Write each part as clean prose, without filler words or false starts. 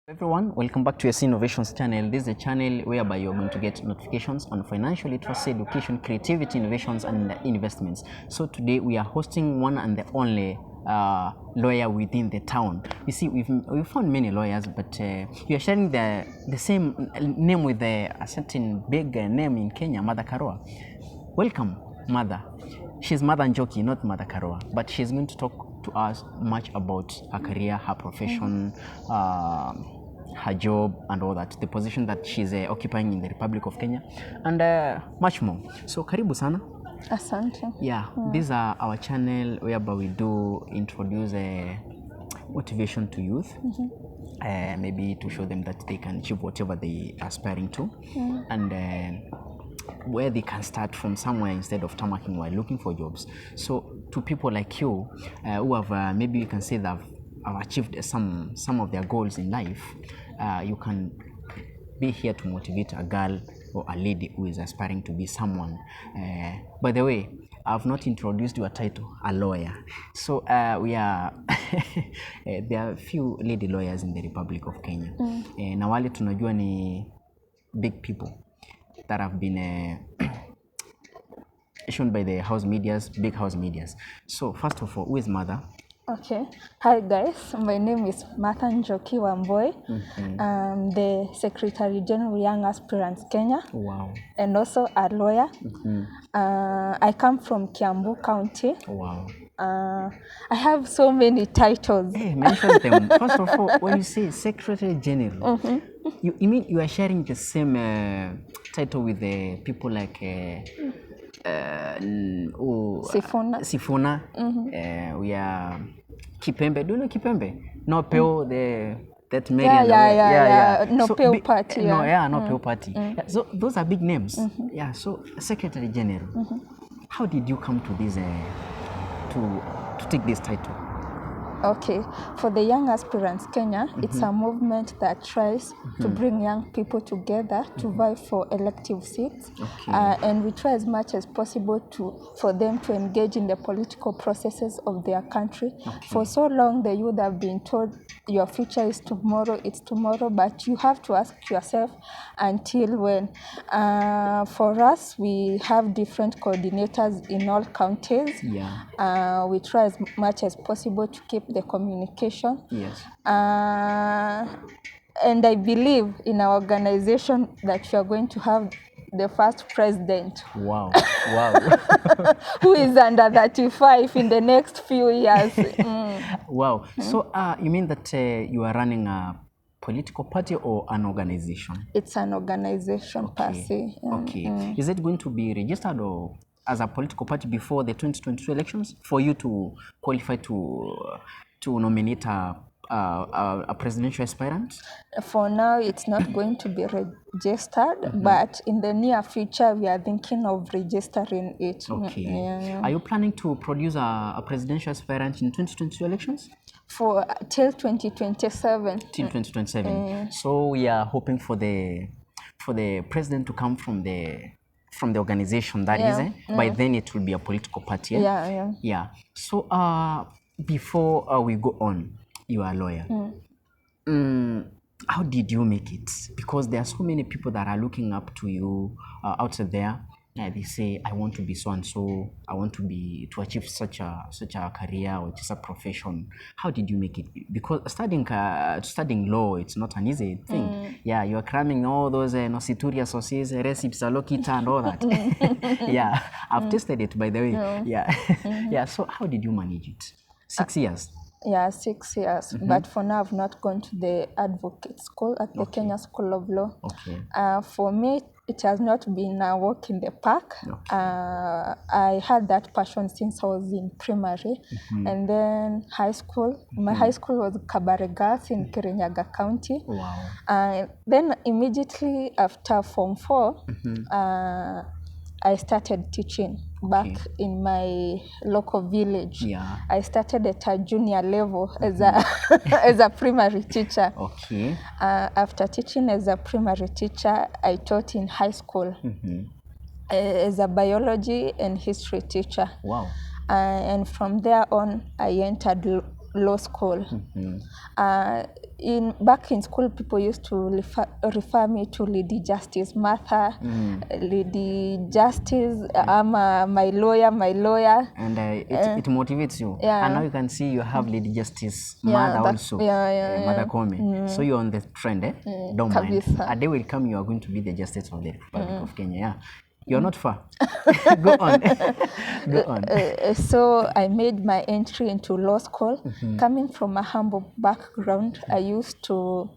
Everyone, welcome back to Yassin Innovations channel. This is a channel whereby you're going to get notifications on financial literacy, education, creativity, innovations, and investments. So today we are hosting one and the only lawyer within the town. You see, we've found many lawyers, but you are sharing the same name with a certain big name in Kenya, Mother Karua. Welcome, Mother. She's Mother Njoki, not Mother Karua, but she's going to talk to us much about her career, her profession, her job and all that, the position that she's occupying in the Republic of Kenya, and much more. So karibu sana. Asante. Yeah, these are our channel whereby we do introduce motivation to youth, maybe to show them that they can achieve whatever they are aspiring to, and where they can start from somewhere instead of tamarking while looking for jobs. So to people like you who have maybe you can say that have achieved some of their goals in life, you can be here to motivate a girl or a lady who is aspiring to be someone. By the way, I've not introduced your title, a lawyer. So we are there are a few lady lawyers in the Republic of Kenya. Na wale tunajua ni big people that have been shown by the house medias, big house medias. So first of all, who is Mother? Okay. Hi guys, my name is Martha Njoki Wamboy. I'm the Secretary General Young Aspirants Kenya. Wow. And also a lawyer. I come from Kiambu County. Wow. I have so many titles. Hey, mention them. First of all, when you say Secretary General, you mean you are sharing the same title with the people like Sifuna. We are Kipembe. Do you know Kipembe? No Peo, that Marian. Yeah. No so, Peo Party. No Peo Party. Yeah, so those are big names. Yeah. So Secretary General, how did you come to this to take this title? Okay, for the Young Aspirants Kenya, it's a movement that tries to bring young people together to vie for elective seats, and we try as much as possible for them to engage in the political processes of their country. For so long, the youth have been told your future is tomorrow, it's tomorrow, but you have to ask yourself until when. For us, we have different coordinators in all counties. We try as much as possible to keep the communication. And I believe in our organization that you are going to have the first president. Wow. Who is under 35 in the next few years. Wow. So you mean that you are running a political party or an organization? It's an organization per se. Okay. Is it going to be registered or as a political party before the 2022 elections for you to qualify to nominate a presidential aspirant? For now, it's not going to be registered, but in the near future, we are thinking of registering it. Okay. Are you planning to produce a presidential aspirant in 2022 elections? Till 2027. Till 2027. So we are hoping for the president to come from the organization that is. By then it will be a political party. Yeah. So before we go on, you are a lawyer. How did you make it? Because there are so many people that are looking up to you out there. They say, I want to be so and so. I want to achieve such a career or just a profession. How did you make it? Because studying law, it's not an easy thing. Yeah, you are cramming all those nosituria sources, recipes, alokita, and all that. Yeah, I've tested it, by the way. Yeah. So how did you manage it? 6 years. Yeah, 6 years. But for now, I've not gone to the advocate school at the Kenya School of Law. For me, it has not been a walk in the park. I had that passion since I was in primary. And then high school. My high school was Kabare Girls in Kirinyaga County. Wow. Then immediately after Form 4, I started teaching back in my local village. I started at a junior level as a primary teacher. After teaching as a primary teacher, I taught in high school as a biology and history teacher. Wow. And from there on, I entered law school. Back in school, people used to refer me to Lady Justice Martha, Lady Justice, my lawyer. And it motivates you. Yeah. And now you can see you have Lady Justice Mother also. Mother Kome. So you're on the trend, eh? Don't mind. A day will come, you are going to be the Justice of the Republic of Kenya. Yeah. You're not far. Go on. Go on. So I made my entry into law school. Coming from a humble background, I used to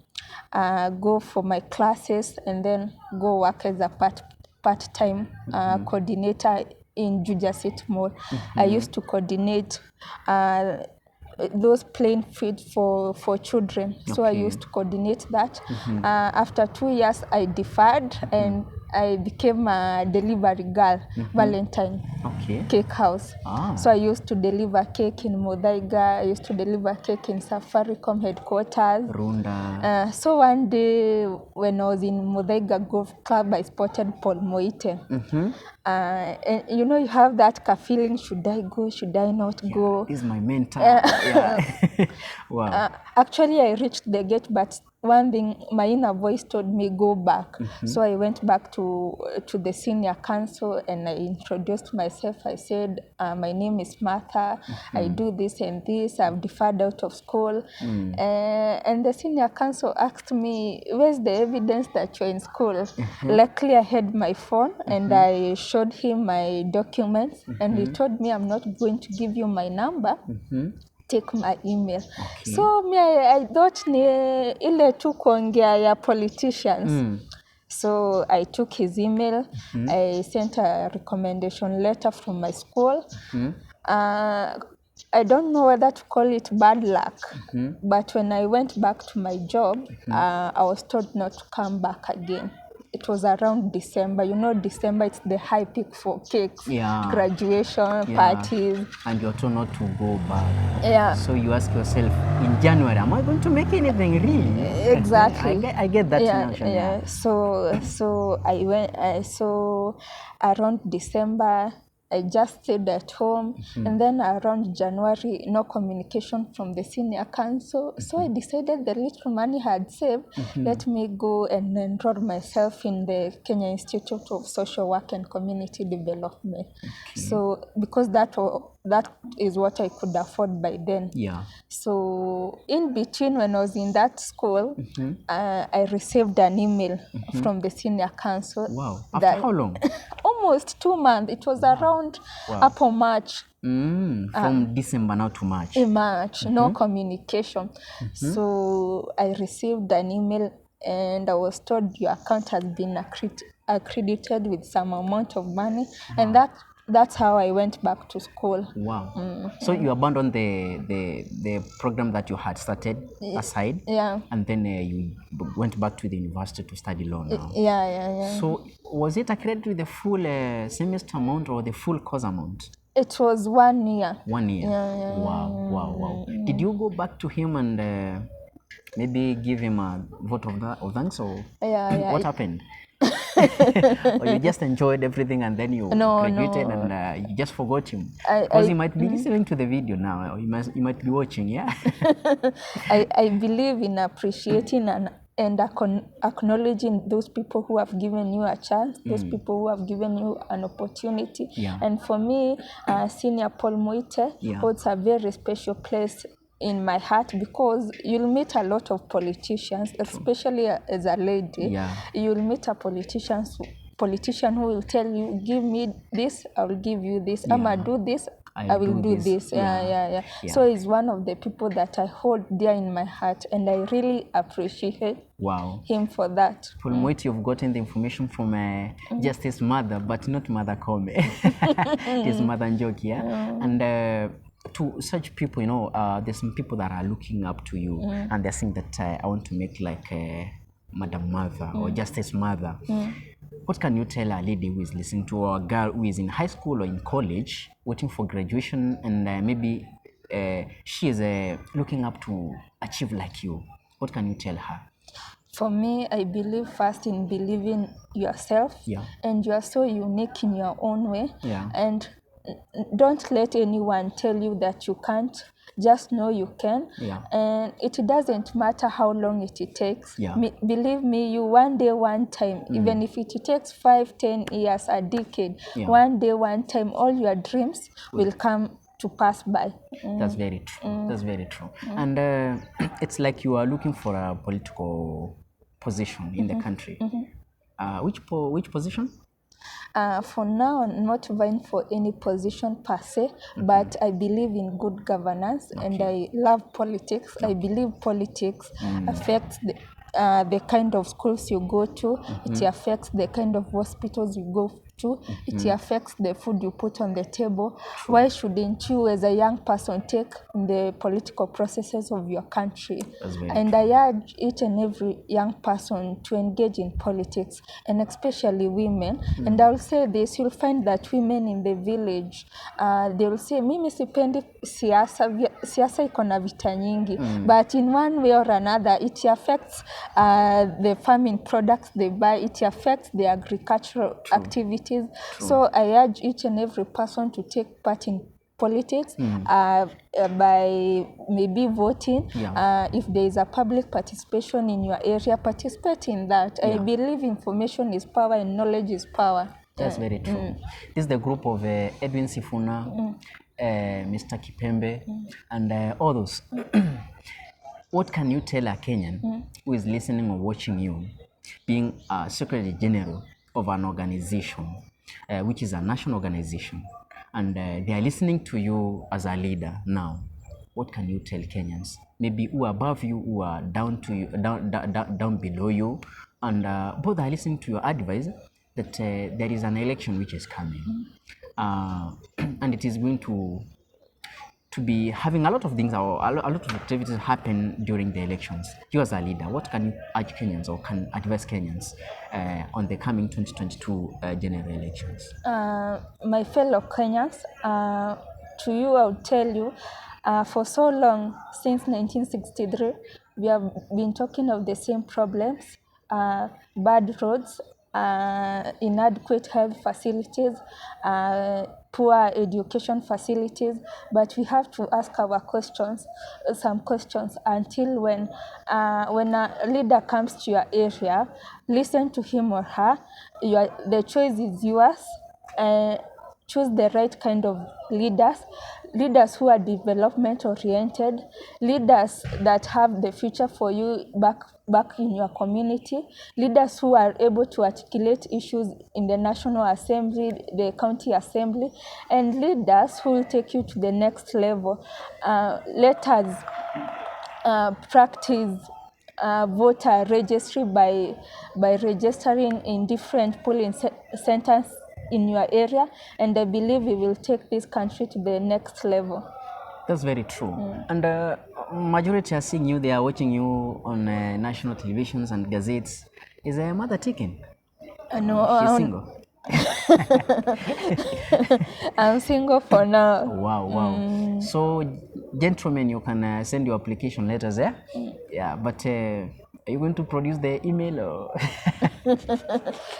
go for my classes and then go work as a part-time coordinator in Juja City Mall. I used to coordinate those plain feed for children. So I used to coordinate that. After 2 years, I deferred and I became a delivery girl, Valentine Cake House. So I used to deliver cake in Muthaiga. I used to deliver cake in Safaricom headquarters. Runda. So one day when I was in Muthaiga Golf Club, I spotted Paul Muite. And you know, you have that feeling, should I go, should I not go? This is my mentor. Wow. Actually, I reached the gate, but one thing, my inner voice told me, go back. So I went back to the senior counsel and I introduced myself. I said, my name is Martha. I do this and this. I've deferred out of school. And the senior counsel asked me, where's the evidence that you're in school? Luckily, I had my phone and I showed him my documents. And he told me, I'm not going to give you my number. Take my email. So me, I thought ni ile tu kuongea ya politicians. So I took his email. I sent a recommendation letter from my school. I don't know whether to call it bad luck, but when I went back to my job, I was told not to come back again. It was around December. You know, December, it's the high peak for cakes, graduation, parties. And you're told not to go back. So you ask yourself, in January, am I going to make anything really? Exactly. I get that notion. So I went, so around December, I just stayed at home. And then around January, no communication from the senior counsel. So I decided the little money I had saved, let me go and enroll myself in the Kenya Institute of Social Work and Community Development. So because that is what I could afford by then. So in between, when I was in that school, I received an email from the senior counsel. Wow. After how long? Almost 2 months. It was around April, March. From December now to March. In March, no communication. So I received an email and I was told your account has been accredited with some amount of money. And that's how I went back to school. Wow. So you abandoned the program that you had started aside. And then you went back to the university to study law now. So was it accredited with the full semester amount or the full course amount? It was 1 year. 1 year. Wow. Did you go back to him and maybe give him a vote of thanks, or what happened? Or you just enjoyed everything and then you graduated and you just forgot him? Because he might be listening to the video now, or you might be watching, I believe in appreciating and acknowledging those people who have given you a chance, those people who have given you an opportunity. And for me, Senior Paul Muite holds a very special place in my heart, because you'll meet a lot of politicians, especially as a lady. You'll meet a politician who will tell you, give me this, I will give you this. I'ma do this, I will do this. So he's one of the people that I hold dear in my heart, and I really appreciate him for that. Paul Muite, you've gotten the information from just his mother, but not Mother Kome. His mother Njoki. And to such people, you know, there's some people that are looking up to you, and they're saying that I want to make like Madam Mother or Justice Mother. What can you tell a lady who is listening to, or a girl who is in high school or in college waiting for graduation, and maybe she is looking up to achieve like you? What can you tell her? For me, I believe first in believing yourself, and you are so unique in your own way, and don't let anyone tell you that you can't. just know you can. Yeah. And it doesn't matter how long it takes. Yeah. Believe me, you one day, one time, even if it takes 5, 10 years, a decade, Yeah. one day, one time, all your dreams will come to pass by. That's very true. That's very true. And it's like you are looking for a political position in the country. Which position? For now, I'm not vying for any position per se, but I believe in good governance and I love politics. I believe politics affects the kind of schools you go to, it affects the kind of hospitals you go to, it affects the food you put on the table. Why shouldn't you, as a young person, take the political processes of your country? And I urge each and every young person to engage in politics, and especially women. And I'll say this, you'll find that women in the village, they'll say, mimi sipendi siasa iko na vita nyingi. But in one way or another, it affects the farming products they buy, it affects the agricultural activities. So I urge each and every person to take part in politics by maybe voting. If there is a public participation in your area, participate in that. I believe information is power and knowledge is power. That's very true. This is the group of Edwin Sifuna, Mr. Kipembe, and others. What can you tell a Kenyan who is listening or watching you, being a Secretary General of an organization, which is a national organization, and they are listening to you as a leader now? What can you tell Kenyans? Maybe who are above you, who are down to you, down below you, and both are listening to your advice that there is an election which is coming, and it is going to be having a lot of things or a lot of activities happen during the elections. You as a leader, what can you urge Kenyans or can advise Kenyans on the coming 2022 general elections? My fellow Kenyans, to you I would tell you, for so long, since 1963, we have been talking of the same problems, bad roads, inadequate health facilities, poor education facilities, but we have to ask our questions, some questions, until when a leader comes to your area, listen to him or her. The choice is yours. Choose the right kind of leaders who are development oriented, leaders that have the future for you back in your community, leaders who are able to articulate issues in the National Assembly, the County Assembly, and leaders who will take you to the next level. Let us practice voter registry by registering in different polling centers in your area, and I believe we will take this country to the next level. That's very true. And majority are seeing you, they are watching you on national televisions and gazettes. Is a mother taken? No, she's single. I'm single for now. Wow. So, gentlemen, you can send your application letters there. Yeah, but are you going to produce the email or?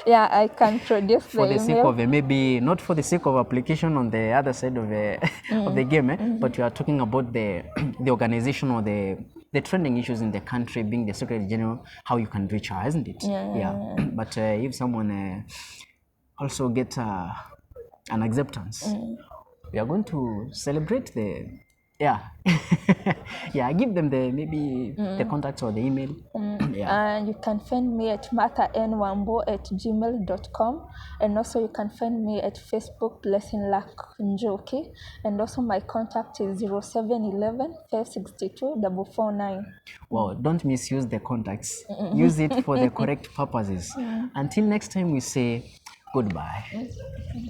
Yeah, I can produce for the email. sake of maybe not for the sake of application on the other side of of the game, but you are talking about the organization or the trending issues in the country, being the Secretary General, how you can reach her, isn't it? Yeah. But if someone also get an acceptance, we are going to celebrate the give them the maybe the contacts or the email. You can find me at marthanwambo@gmail.com, and also you can find me at Facebook Blessing Luck Njoki, and also my contact is 0711 562 449. Wow, don't misuse the contacts. Use it for the correct purposes. Until next time, we say goodbye.